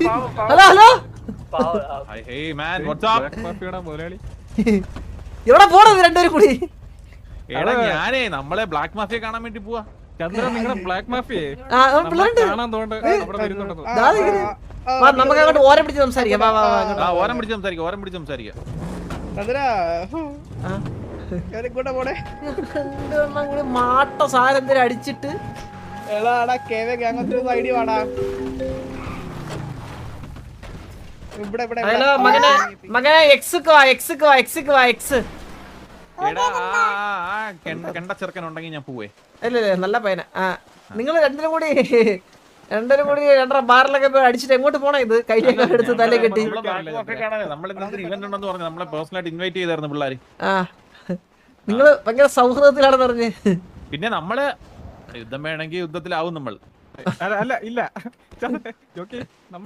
Hello hello എവിടെ പോണത് രണ്ടുപേരും കൂടി? ഞാനേ നമ്മളെ ബ്ലാക്ക് മാഫിയ കാണാൻ വേണ്ടി പോവാ. ചന്ദ്ര നിങ്ങളുടെ ബ്ലാക്ക് മാഫിയെ നമുക്ക് അങ്ങോട്ട് ഓരം പിടിച്ച് സംസാരിക്കാം. ഓരം പിടിച്ച് സംസാരിക്കാം. മാട്ട സാധനം അടിച്ചിട്ട് മകനെ ചെറുക്കൻ ഉണ്ടെങ്കിൽ ഞാൻ പോവേ. അല്ലേ നല്ല പയ്യന. നിങ്ങൾ രണ്ടര രണ്ടര ബാറിലൊക്കെ പോയി അടിച്ചിട്ട് എങ്ങോട്ട് പോണ? ഇത് കയ്യിലൊക്കെ എടുത്ത് തലേ കെട്ടി. നമ്മളെ പേഴ്സണലായിട്ട് ഇൻവൈറ്റ് ചെയ്തായിരുന്നു പിള്ളേര്. നിങ്ങള് ഭയങ്കര സൗഹൃദത്തിലാണെന്ന് പറഞ്ഞ്. പിന്നെ നമ്മള് യുദ്ധം വേണമെങ്കിൽ യുദ്ധത്തിലാവും നമ്മൾ. അല്ല ഇല്ല